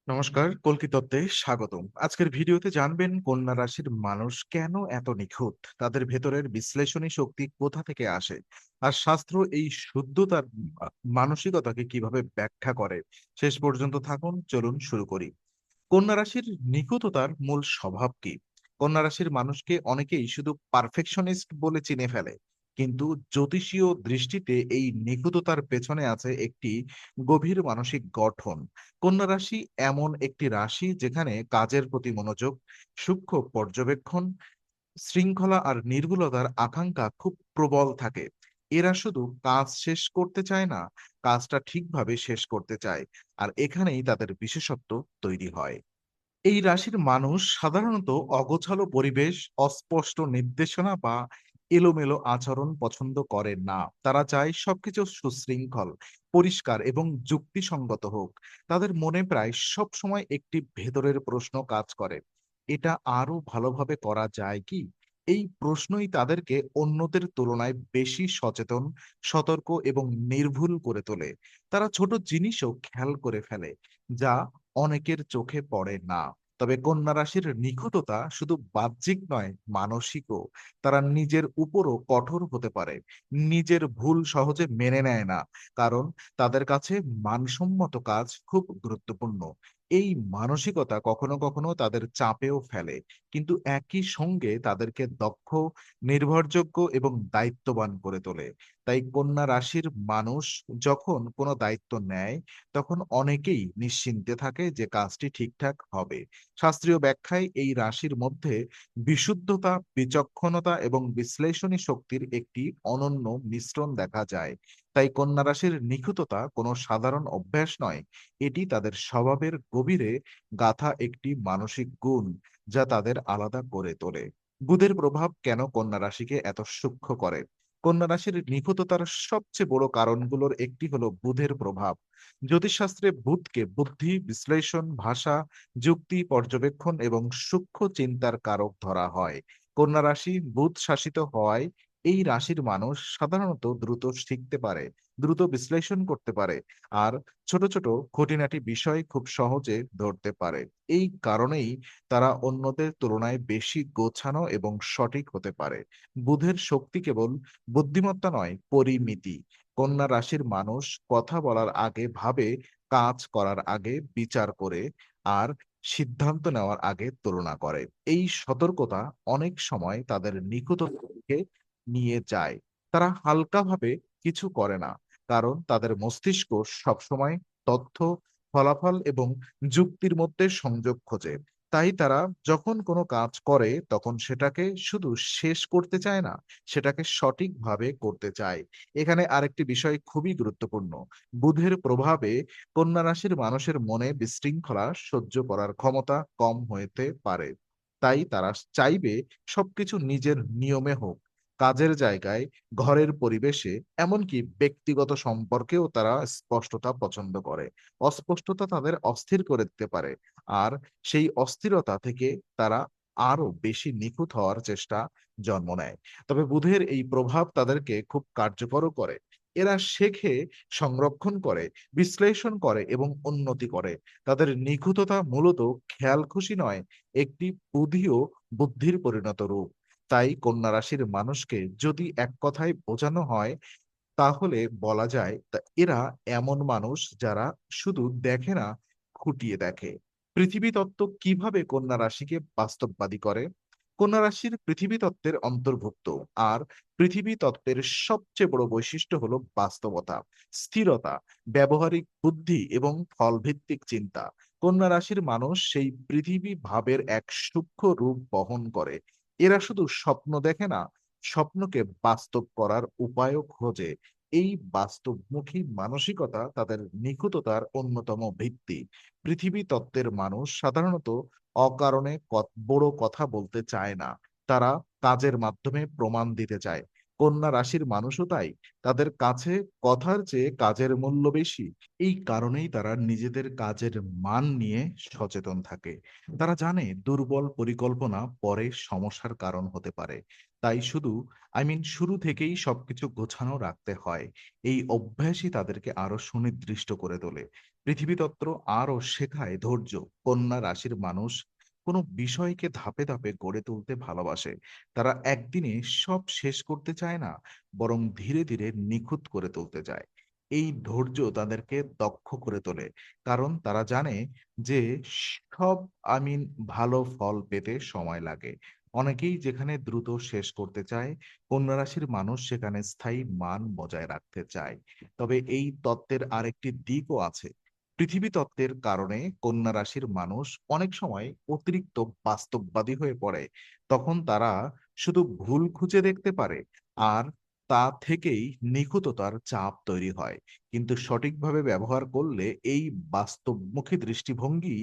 নমস্কার, কল্কিতত্ত্বে স্বাগতম। আজকের ভিডিওতে জানবেন কন্যা রাশির মানুষ কেন এত নিখুঁত, তাদের ভেতরের বিশ্লেষণী শক্তি কোথা থেকে আসে, আর শাস্ত্র এই শুদ্ধতার মানসিকতাকে কিভাবে ব্যাখ্যা করে। শেষ পর্যন্ত থাকুন, চলুন শুরু করি। কন্যা রাশির নিখুঁততার মূল স্বভাব কি? কন্যা রাশির মানুষকে অনেকেই শুধু পারফেকশনিস্ট বলে চিনে ফেলে, কিন্তু জ্যোতিষীয় দৃষ্টিতে এই নিখুঁততার পেছনে আছে একটি গভীর মানসিক গঠন। কন্যা রাশি এমন একটি রাশি যেখানে কাজের প্রতি মনোযোগ, সূক্ষ্ম পর্যবেক্ষণ, শৃঙ্খলা আর নির্ভুলতার আকাঙ্ক্ষা খুব প্রবল থাকে। এরা শুধু কাজ শেষ করতে চায় না, কাজটা ঠিকভাবে শেষ করতে চায়। আর এখানেই তাদের বিশেষত্ব তৈরি হয়। এই রাশির মানুষ সাধারণত অগোছালো পরিবেশ, অস্পষ্ট নির্দেশনা বা এলোমেলো আচরণ পছন্দ করে না। তারা চায় সবকিছু সুশৃঙ্খল, পরিষ্কার এবং যুক্তিসঙ্গত হোক। তাদের মনে প্রায় সবসময় একটি ভেতরের প্রশ্ন কাজ করে, এটা আরো ভালোভাবে করা যায় কি? এই প্রশ্নই তাদেরকে অন্যদের তুলনায় বেশি সচেতন, সতর্ক এবং নির্ভুল করে তোলে। তারা ছোট জিনিসও খেয়াল করে ফেলে, যা অনেকের চোখে পড়ে না। তবে কন্যা রাশির নিখুঁততা শুধু বাহ্যিক নয়, মানসিকও। তারা নিজের উপরও কঠোর হতে পারে, নিজের ভুল সহজে মেনে নেয় না, কারণ তাদের কাছে মানসম্মত কাজ খুব গুরুত্বপূর্ণ। এই মানসিকতা কখনো কখনো তাদের চাপেও ফেলে, কিন্তু একই সঙ্গে তাদেরকে দক্ষ, নির্ভরযোগ্য এবং দায়িত্ববান করে তোলে। তাই কন্যা রাশির মানুষ যখন কোনো দায়িত্ব নেয়, তখন অনেকেই নিশ্চিন্তে থাকে যে কাজটি ঠিকঠাক হবে। শাস্ত্রীয় ব্যাখ্যায় এই রাশির মধ্যে বিশুদ্ধতা, বিচক্ষণতা এবং বিশ্লেষণী শক্তির একটি অনন্য মিশ্রণ দেখা যায়। তাই কন্যা রাশির নিখুঁততা কোনো সাধারণ অভ্যাস নয়, এটি তাদের স্বভাবের গভীরে গাঁথা একটি মানসিক গুণ, যা তাদের আলাদা করে তোলে। বুধের প্রভাব কেন কন্যা রাশিকে এত সূক্ষ্ম করে? কন্যা রাশির নিখুঁততার সবচেয়ে বড় কারণগুলোর একটি হলো বুধের প্রভাব। জ্যোতিষশাস্ত্রে বুধকে বুদ্ধি, বিশ্লেষণ, ভাষা, যুক্তি, পর্যবেক্ষণ এবং সূক্ষ্ম চিন্তার কারক ধরা হয়। কন্যা রাশি বুধ শাসিত হওয়ায় এই রাশির মানুষ সাধারণত দ্রুত শিখতে পারে, দ্রুত বিশ্লেষণ করতে পারে, আর ছোট ছোট খুঁটিনাটি বিষয় খুব সহজে ধরতে পারে। এই কারণেই তারা অন্যদের তুলনায় বেশি গোছানো এবং সঠিক হতে পারে। বুধের শক্তি কেবল বুদ্ধিমত্তা নয়, পরিমিতি। কন্যা রাশির মানুষ কথা বলার আগে ভাবে, কাজ করার আগে বিচার করে, আর সিদ্ধান্ত নেওয়ার আগে তুলনা করে। এই সতর্কতা অনেক সময় তাদের নিখুঁততাকে নিয়ে যায়। তারা হালকাভাবে কিছু করে না, কারণ তাদের মস্তিষ্ক সবসময় তথ্য, ফলাফল এবং যুক্তির মধ্যে সংযোগ খোঁজে। তাই তারা যখন কোনো কাজ করে তখন সেটাকে শুধু শেষ করতে চায় না, সেটাকে সঠিকভাবে করতে চায়। এখানে আরেকটি বিষয় খুবই গুরুত্বপূর্ণ। বুধের প্রভাবে কন্যা রাশির মানুষের মনে বিশৃঙ্খলা সহ্য করার ক্ষমতা কম হতে পারে। তাই তারা চাইবে সবকিছু নিজের নিয়মে হোক। কাজের জায়গায়, ঘরের পরিবেশে, এমনকি ব্যক্তিগত সম্পর্কেও তারা স্পষ্টতা পছন্দ করে। অস্পষ্টতা তাদের অস্থির করে দিতে পারে, আর সেই অস্থিরতা থেকে তারা আরো বেশি নিখুঁত হওয়ার চেষ্টা জন্ম নেয়। তবে বুধের এই প্রভাব তাদেরকে খুব কার্যকরও করে। এরা শেখে, সংরক্ষণ করে, বিশ্লেষণ করে এবং উন্নতি করে। তাদের নিখুঁততা মূলত খেয়াল খুশি নয়, একটি বুদ্ধিও বুদ্ধির পরিণত রূপ। তাই কন্যা রাশির মানুষকে যদি এক কথায় বোঝানো হয়, তাহলে বলা যায় এরা এমন মানুষ যারা শুধু দেখে না, খুঁটিয়ে দেখে। পৃথিবী তত্ত্ব কিভাবে কন্যা রাশিকে বাস্তববাদী করে? কন্যা রাশির পৃথিবী তত্ত্বের অন্তর্ভুক্ত, আর পৃথিবী তত্ত্বের সবচেয়ে বড় বৈশিষ্ট্য হলো বাস্তবতা, স্থিরতা, ব্যবহারিক বুদ্ধি এবং ফলভিত্তিক চিন্তা। কন্যা রাশির মানুষ সেই পৃথিবী ভাবের এক সূক্ষ্ম রূপ বহন করে। এরা শুধু স্বপ্ন দেখে না, স্বপ্নকে বাস্তব করার উপায়ও খোঁজে। এই বাস্তবমুখী মানসিকতা তাদের নিখুঁততার অন্যতম ভিত্তি। পৃথিবী তত্ত্বের মানুষ সাধারণত অকারণে বড় কথা বলতে চায় না। তারা কাজের মাধ্যমে প্রমাণ দিতে চায়। কন্যা রাশির মানুষও তাই। তাদের কাছে কথার চেয়ে কাজের মূল্য বেশি। এই কারণেই তারা নিজেদের কাজের মান নিয়ে সচেতন থাকে। তারা জানে দুর্বল পরিকল্পনা পরে সমস্যার কারণ হতে পারে। তাই শুরু থেকেই সবকিছু গোছানো রাখতে হয়। এই অভ্যাসই তাদেরকে আরো সুনির্দিষ্ট করে তোলে। পৃথিবীতত্ত্ব আরো শেখায় ধৈর্য। কন্যা রাশির মানুষ কোনো বিষয়কে ধাপে ধাপে গড়ে তুলতে ভালোবাসে। তারা একদিনে সব শেষ করতে চায় না, বরং ধীরে ধীরে নিখুঁত করে তুলতে চায়। এই ধৈর্য তাদেরকে দক্ষ করে তোলে, কারণ তারা জানে যে সব আই মিন ভালো ফল পেতে সময় লাগে। অনেকেই যেখানে দ্রুত শেষ করতে চায়, কন্যা রাশির মানুষ সেখানে স্থায়ী মান বজায় রাখতে চায়। তবে এই তত্ত্বের আরেকটি দিকও আছে। পৃথিবী তত্ত্বের কারণে কন্যা রাশির মানুষ অনেক সময় অতিরিক্ত বাস্তববাদী হয়ে পড়ে। তখন তারা শুধু ভুল খুঁজে দেখতে পারে, আর তা থেকেই নিখুঁততার চাপ তৈরি হয়। কিন্তু সঠিকভাবে ব্যবহার করলে এই বাস্তবমুখী দৃষ্টিভঙ্গি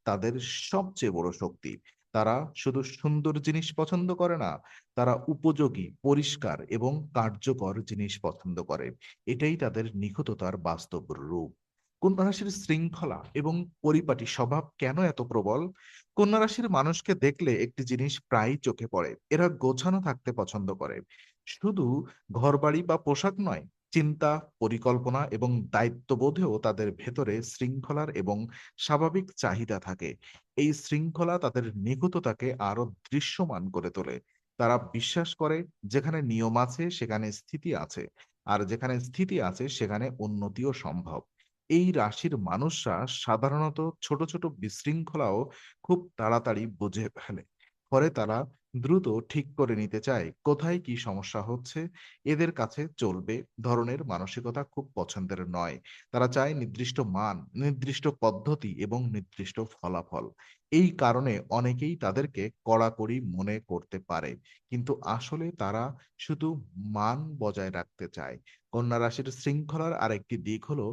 তাদের সবচেয়ে বড় শক্তি। তারা শুধু সুন্দর জিনিস পছন্দ করে না, তারা উপযোগী, পরিষ্কার এবং কার্যকর জিনিস পছন্দ করে। এটাই তাদের নিখুঁততার বাস্তব রূপ। কন্যা রাশির শৃঙ্খলা এবং পরিপাটি স্বভাব কেন এত প্রবল? কন্যা রাশির মানুষকে দেখলে একটি জিনিস প্রায়ই চোখে পড়ে: এরা গোছানো থাকতে পছন্দ করে। শুধু ঘরবাড়ি বা পোশাক নয়, চিন্তা, পরিকল্পনা এবং দায়িত্ববোধেও তাদের ভেতরে শৃঙ্খলার এবং স্বাভাবিক চাহিদা থাকে। এই শৃঙ্খলা তাদের নিখুঁততাকে আরো দৃশ্যমান করে তোলে। তারা বিশ্বাস করে যেখানে নিয়ম আছে সেখানে স্থিতি আছে, আর যেখানে স্থিতি আছে সেখানে উন্নতিও সম্ভব। এই রাশির মানুষরা সাধারণত ছোট ছোট বিশৃঙ্খলাও খুব তাড়াতাড়ি বুঝে ফেলে। ফলে তারা দ্রুত ঠিক করে নিতে চায় কোথায় কি সমস্যা হচ্ছে। এদের কাছে চলবে ধরনের মানসিকতা খুব পছন্দের নয়। তারা চায় নির্দিষ্ট মান, নির্দিষ্ট পদ্ধতি এবং নির্দিষ্ট ফলাফল। এই কারণে অনেকেই তাদেরকে কড়াকড়ি মনে করতে পারে, কিন্তু আসলে তারা শুধু মান বজায় রাখতে চায়। কন্যা রাশির শৃঙ্খলার আরেকটি দিক হলো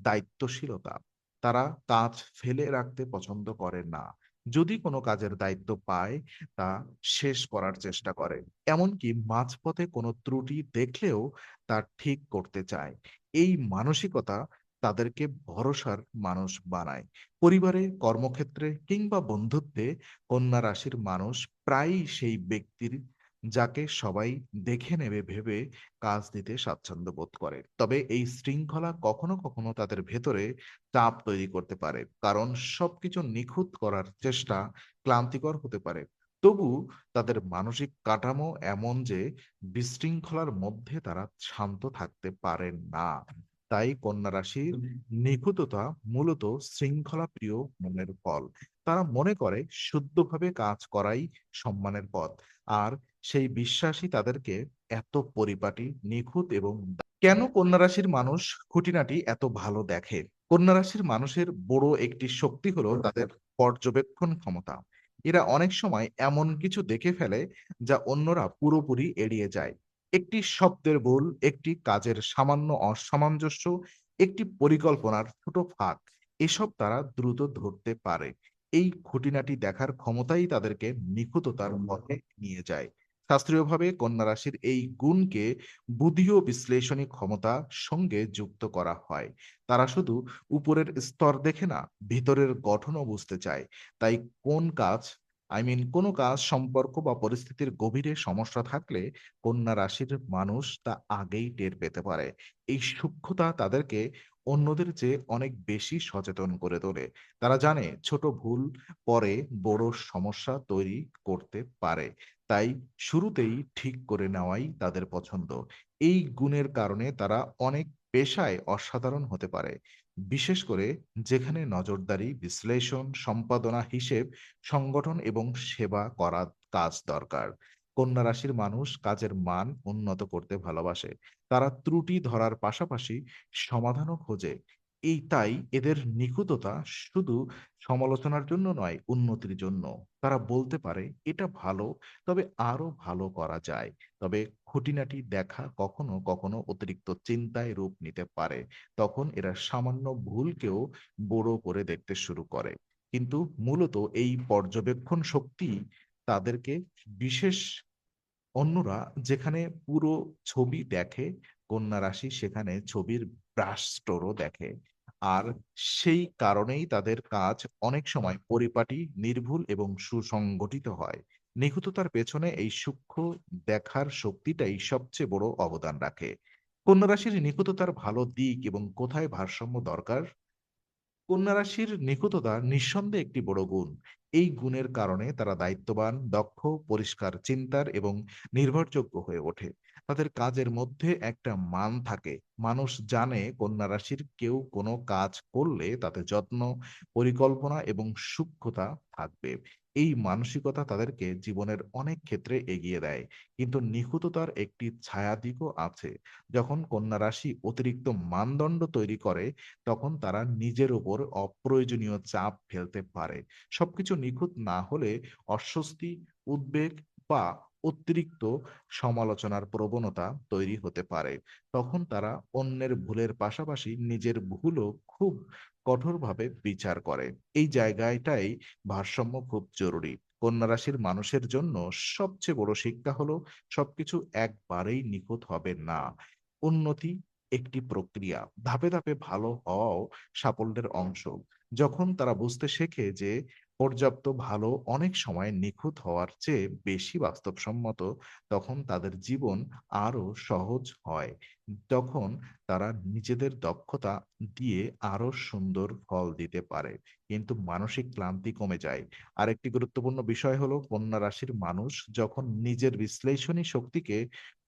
দায়িত্বশীলতা। তারা কাজ ফেলে রাখতে পছন্দ করে না। যদি কোনো কাজের দায়িত্ব পায়, তা শেষ করার চেষ্টা করে। এমনকি মাঝপথে কোনো ত্রুটি দেখলেও তা ঠিক করতে চায়। এই মানসিকতা তাদেরকে ভরসার মানুষ বানায়। পরিবারে, কর্মক্ষেত্রে কিংবা বন্ধুত্বে কন্যা রাশির মানুষ প্রায়ই সেই ব্যক্তির যাকে সবাই দেখে নেবে ভেবে কাজ দিতে স্বাচ্ছন্দ্য বোধ করে। তবে এই শৃঙ্খলা কখনো কখনো তাদের ভেতরে চাপ তৈরি করতে পারে, কারণ সবকিছু নিখুঁত করার চেষ্টা ক্লান্তিকর হতে পারে। তবু তাদের মানসিক কাঠামো এমন যে বিশৃঙ্খলার মধ্যে তারা শান্ত থাকতে পারে না। তাই কন্যা রাশির নিখুঁততা মূলত শৃঙ্খলা প্রিয় মনের ফল। তারা মনে করে শুদ্ধভাবে কাজ করাই সম্মানের পথ, আর সেই বিশ্বাসই তাদেরকে এত পরিপাটি, নিখুঁত এবং কেন কন্যা রাশির মানুষ খুঁটিনাটি এত ভালো দেখে? কন্যা রাশির মানুষের বড় একটি শক্তি হলো তাদের পর্যবেক্ষণ ক্ষমতা। এরা অনেক সময় এমন কিছু দেখে ফেলে যা অন্যরা পুরোপুরি এড়িয়ে যায়। একটি শব্দের ভুল, একটি কাজের সামান্য অসামঞ্জস্য, একটি পরিকল্পনার ছোট ফাঁক, এসব তারা দ্রুত ধরতে পারে। এই খুঁটিনাটি দেখার ক্ষমতাই তাদেরকে নিখুঁততার পথে নিয়ে যায়। শাস্ত্রীয়ভাবে কন্যা রাশির এই গুণকে বুদ্ধি ও বিশ্লেষণী ক্ষমতার সঙ্গে যুক্ত করা হয়। তারা শুধু উপরের স্তর দেখে না, ভিতরের গঠনও বুঝতে চায়। তাই কোন কাজ কোনো কাজ, সম্পর্ক বা পরিস্থিতির গভীরে সমস্যা থাকলে কন্যা রাশির মানুষ তা আগেই টের পেতে পারে। এই সূক্ষ্মতা তাদেরকে অন্যদের চেয়ে অনেক বেশি সচেতন করে তোলে। তারা জানে ছোট ভুল পরে বড় সমস্যা তৈরি করতে পারে। তাই শুরুতেই ঠিক করে নেওয়াই তাদের পছন্দ। এই গুণের কারণে তারা অনেক পেশায় অসাধারণ হতে পারে। বিশেষ করে যেখানে নজরদারি, বিশ্লেষণ, সম্পাদনা, হিসেব, সংগঠন এবং সেবা করা কাজ দরকার। কন্যা রাশির মানুষ কাজের মান উন্নত করতে ভালোবাসে। তারা ত্রুটি ধরার পাশাপাশি সমাধানও খোঁজে। তাই এদের নিখুঁততা শুধু সমালোচনার জন্য নয়, উন্নতির জন্য। তারা বলতে পারে এটা ভালো, তবে আরো ভালো করা যায়। তবে খুঁটিনাটি দেখা কখনো কখনো অতিরিক্ত চিন্তায় রূপ নিতে পারে। তখন এরা সামান্য ভুলকেও বড় করে দেখতে শুরু করে। কিন্তু মূলত এই পর্যবেক্ষণ শক্তি তাদেরকে বিশেষ অন্যরা যেখানে পুরো ছবি দেখে, কন্যা রাশি সেখানে ছবির ব্রাশ স্ট্রোকও দেখে। আর সেই কারণেই তাদের কাজ অনেক সময় পরিপাটি, নির্ভুল এবং সুসংগঠিত হয়। নিখুঁততার পেছনে এই সূক্ষ্ম দেখার শক্তিটাই সবচেয়ে বড় অবদান রাখে। কন্যা রাশির নিখুঁততার ভালো দিক এবং কোথায় ভারসাম্য দরকার? কন্যা রাশির নিখুঁততা নিঃসন্দেহে একটি বড় গুণ। এই গুণের কারণে তারা দায়িত্ববান, দক্ষ, পরিষ্কার চিন্তার এবং নির্ভরযোগ্য হয়ে ওঠে। তাদের কাজের মধ্যে একটা মান থাকে। মানুষ জানে কন্যা রাশির কেউ কোনো কাজ করলে তাতে যত্ন, পরিকল্পনা এবং সূক্ষ্মতা থাকবে। এই মানসিকতা তাদেরকে জীবনের অনেক ক্ষেত্রে এগিয়ে দেয়। কিন্তু নিখুঁততার একটি ছায়া দিকও আছে। যখন কন্যা রাশি অতিরিক্ত মানদণ্ড তৈরি করে, তখন তারা নিজের উপর অপ্রয়োজনীয় চাপ ফেলতে পারে। সবকিছু নিখুঁত না হলে অস্বস্তি, উদ্বেগ বা অতিরিক্ত সমালোচনার প্রবণতা তৈরি হতে পারে। তখন তারা অন্যের ভুলের পাশাপাশি নিজের ভুলও খুব কঠোরভাবে বিচার করে। এই জায়গাটাই ভারসাম্য খুব জরুরি। কন্যা রাশির মানুষের জন্য সবচেয়ে বড় শিক্ষা হলো সবকিছু একবারেই নিখুঁত হবে না। উন্নতি একটি প্রক্রিয়া। ধাপে ধাপে ভালো হওয়াও সাফল্যের অংশ। যখন তারা বুঝতে শেখে যে পর্যাপ্ত ভালো অনেক সময় নিখুঁত হওয়ার চেয়ে বেশি বাস্তবসম্মত, তখন তাদের জীবন আরো সহজ হয়। তখন তারা নিজেদের দক্ষতা দিয়ে আরো সুন্দর ফল দিতে পারে। কিন্তু মানসিক ক্লান্তি কমে যায়। আরেকটি গুরুত্বপূর্ণ বিষয় হলো কন্যা রাশির মানুষ যখন নিজের বিশ্লেষণী শক্তিকে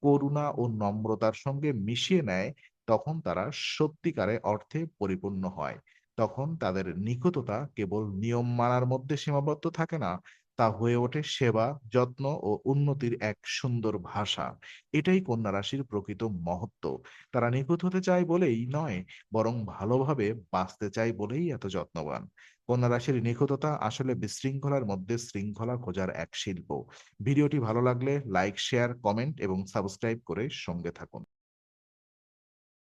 করুণা ও নম্রতার সঙ্গে মিশিয়ে নেয়, তখন তারা সত্যিকারে অর্থে পরিপূর্ণ হয়। তখন তাদের নিখুঁততা কেবল নিয়ম মানার মধ্যে সীমাবদ্ধ থাকে না, তা হয়ে ওঠে সেবা, যত্ন ও উন্নতির এক সুন্দর ভাষা। এটাই কন্যা রাশির প্রকৃত মহত্ব। তারা নিখুঁত হতে চায় বলেই নয়, বরং ভালোভাবে বাঁচতে চায় বলেই এত যত্নবান। কন্যা রাশির নিখুঁততা আসলে বিশৃঙ্খলার মধ্যে শৃঙ্খলা খোঁজার এক শিল্প। ভিডিওটি ভালো লাগলে লাইক, শেয়ার, কমেন্ট এবং সাবস্ক্রাইব করে সঙ্গে থাকুন।